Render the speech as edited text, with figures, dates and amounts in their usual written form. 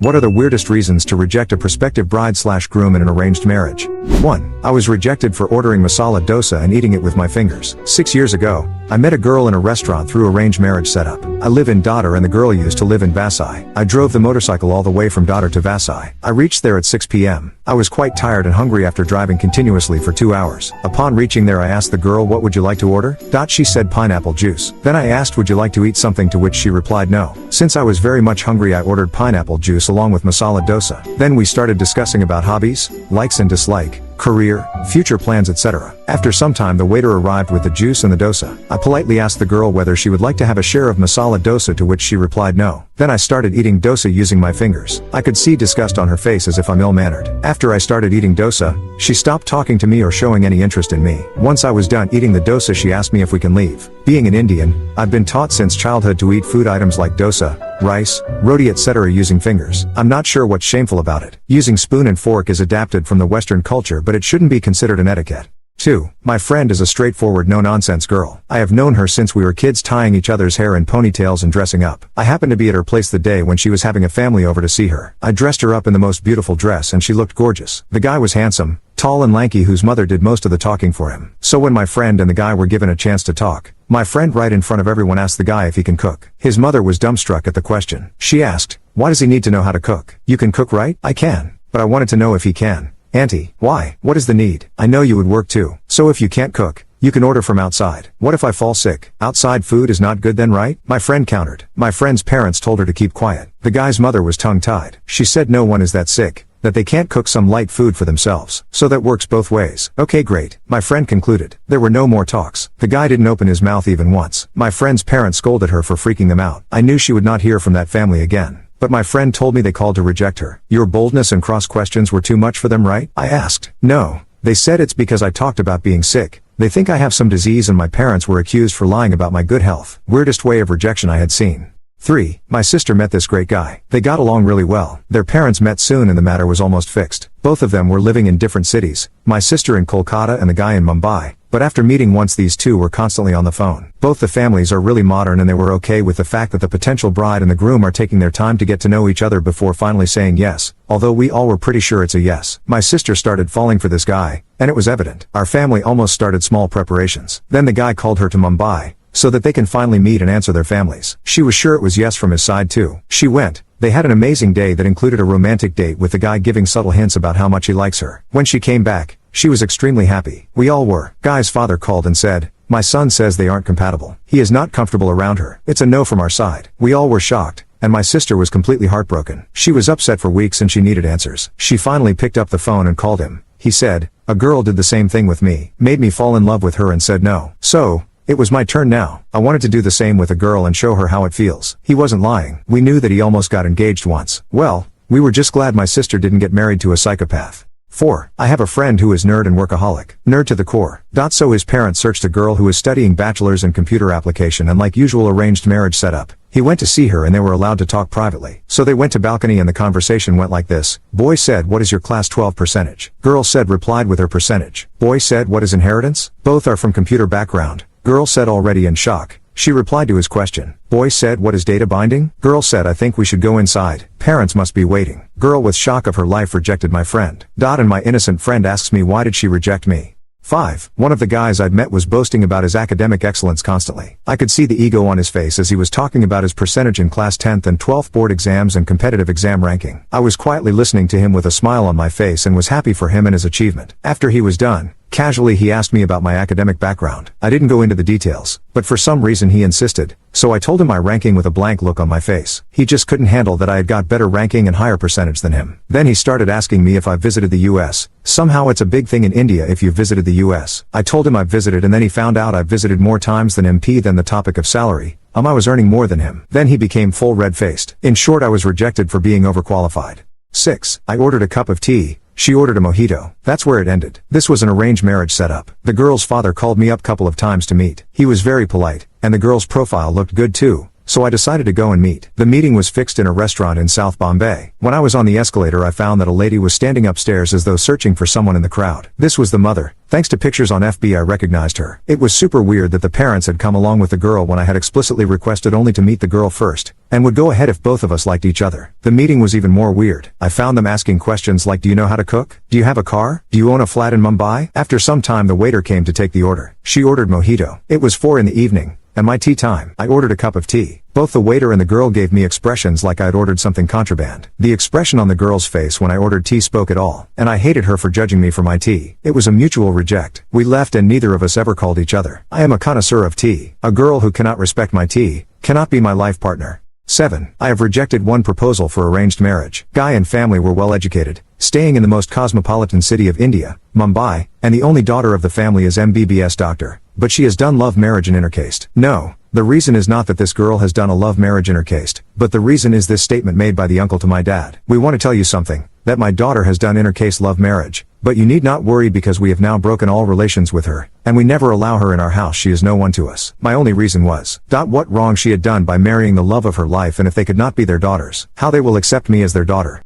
What are the weirdest reasons to reject a prospective bride/groom in an arranged marriage? 1. I was rejected for ordering masala dosa and eating it with my fingers. 6 years ago, I met a girl in a restaurant through arranged marriage setup. I live in Dadar and the girl used to live in Vasai. I drove the motorcycle all the way from Dadar to Vasai. I reached there at 6 p.m. I was quite tired and hungry after driving continuously for 2 hours. Upon reaching there, I asked the girl, "What would you like to order?" She said pineapple juice. Then I asked, "Would you like to eat something?" to which she replied no. Since I was very much hungry, I ordered pineapple juice along with masala dosa. Then we started discussing about hobbies, likes and dislike, career, future plans, etc. After some time, the waiter arrived with the juice and the dosa. I politely asked the girl whether she would like to have a share of masala dosa, to which she replied no. Then I started eating dosa using my fingers. I could see disgust on her face as if I'm ill-mannered. After I started eating dosa, she stopped talking to me or showing any interest in me. Once I was done eating the dosa, she asked me if we can leave. Being an Indian, I've been taught since childhood to eat food items like dosa, rice, roti etc. using fingers. I'm not sure what's shameful about it. Using spoon and fork is adapted from the Western culture, but it shouldn't be considered an etiquette. 2. My friend is a straightforward no-nonsense girl. I have known her since we were kids, tying each other's hair in ponytails and dressing up. I happened to be at her place the day when she was having a family over to see her. I dressed her up in the most beautiful dress and she looked gorgeous. The guy was handsome, tall and lanky, whose mother did most of the talking for him. So when my friend and the guy were given a chance to talk, my friend right in front of everyone asked the guy if he can cook. His mother was dumbstruck at the question. She asked, "Why does he need to know how to cook? You can cook, right?" "I can. But I wanted to know if he can." "Auntie, why? What is the need? I know you would work too. So if you can't cook, you can order from outside." "What if I fall sick? Outside food is not good then, right?" my friend countered. My friend's parents told her to keep quiet. The guy's mother was tongue-tied. She said no one is that sick, that they can't cook some light food for themselves. So that works both ways. "Okay, great," my friend concluded. There were no more talks. The guy didn't open his mouth even once. My friend's parents scolded her for freaking them out. I knew she would not hear from that family again. But my friend told me they called to reject her. "Your boldness and cross questions were too much for them, right?" I asked. "No. They said it's because I talked about being sick. They think I have some disease and my parents were accused for lying about my good health." Weirdest way of rejection I had seen. 3. My sister met this great guy. They got along really well. Their parents met soon and the matter was almost fixed. Both of them were living in different cities, my sister in Kolkata and the guy in Mumbai. But after meeting once, these two were constantly on the phone. Both the families are really modern and they were okay with the fact that the potential bride and the groom are taking their time to get to know each other before finally saying yes, although we all were pretty sure it's a yes. My sister started falling for this guy, and it was evident. Our family almost started small preparations. Then the guy called her to Mumbai, so that they can finally meet and answer their families. She was sure it was yes from his side too. She went. They had an amazing day that included a romantic date with the guy giving subtle hints about how much he likes her. When she came back, she was extremely happy. We all were. Guy's father called and said, "My son says they aren't compatible. He is not comfortable around her. It's a no from our side." We all were shocked, and my sister was completely heartbroken. She was upset for weeks and she needed answers. She finally picked up the phone and called him. He said, "A girl did the same thing with me, made me fall in love with her and said no. So, it was my turn now. I wanted to do the same with a girl and show her how it feels." He wasn't lying. We knew that he almost got engaged once. Well, we were just glad my sister didn't get married to a psychopath. 4. I have a friend who is nerd and workaholic. Nerd to the core. So his parents searched a girl who is studying bachelor's in computer application, and like usual arranged marriage setup, he went to see her and they were allowed to talk privately. So they went to balcony and the conversation went like this. Boy said, "What is your class 12 percentage?" Girl said, replied with her percentage. Boy said, "What is inheritance?" Both are from computer background. Girl said, already in shock. She replied to his question. Boy said, "What is data binding?" Girl said, "I think we should go inside. Parents must be waiting." Girl with shock of her life rejected my friend. And my innocent friend asks me, why did she reject me? 5. One of the guys I'd met was boasting about his academic excellence constantly. I could see the ego on his face as he was talking about his percentage in class 10th and 12th board exams and competitive exam ranking. I was quietly listening to him with a smile on my face and was happy for him and his achievement. After he was done, casually he asked me about my academic background. I didn't go into the details, but for some reason he insisted, so I told him my ranking with a blank look on my face. He just couldn't handle that I had got better ranking and higher percentage than him. Then he started asking me if I visited the US. Somehow it's a big thing in India if you visited the US. I told him I visited, and then he found out I visited more times than MP. Then the topic of salary. I was earning more than him. Then he became full red-faced. In short, I was rejected for being overqualified. 6. I ordered a cup of tea. She ordered a mojito. That's where it ended. This was an arranged marriage setup. The girl's father called me up couple of times to meet. He was very polite, and the girl's profile looked good too, so I decided to go and meet. The meeting was fixed in a restaurant in South Bombay. When I was on the escalator, I found that a lady was standing upstairs as though searching for someone in the crowd. This was the mother. Thanks to pictures on FB, I recognized her. It was super weird that the parents had come along with the girl when I had explicitly requested only to meet the girl first, and would go ahead if both of us liked each other. The meeting was even more weird. I found them asking questions like, do you know how to cook? Do you have a car? Do you own a flat in Mumbai? After some time, the waiter came to take the order. She ordered mojito. It was 4 p.m. and my tea time. I ordered a cup of tea. Both the waiter and the girl gave me expressions like I had ordered something contraband. The expression on the girl's face when I ordered tea spoke it all, and I hated her for judging me for my tea. It was a mutual reject. We left and neither of us ever called each other. I am a connoisseur of tea. A girl who cannot respect my tea cannot be my life partner. 7. I have rejected one proposal for arranged marriage. Guy and family were well educated, staying in the most cosmopolitan city of India, Mumbai, and the only daughter of the family is MBBS doctor, but she has done love marriage and intercaste. No. The reason is not that this girl has done a love marriage intercaste, but the reason is this statement made by the uncle to my dad. We want to tell you something, that my daughter has done intercaste love marriage, but you need not worry because we have now broken all relations with her, and we never allow her in our house. She is no one to us. My only reason was, what wrong she had done by marrying the love of her life, and if they could not be their daughters, how they will accept me as their daughter.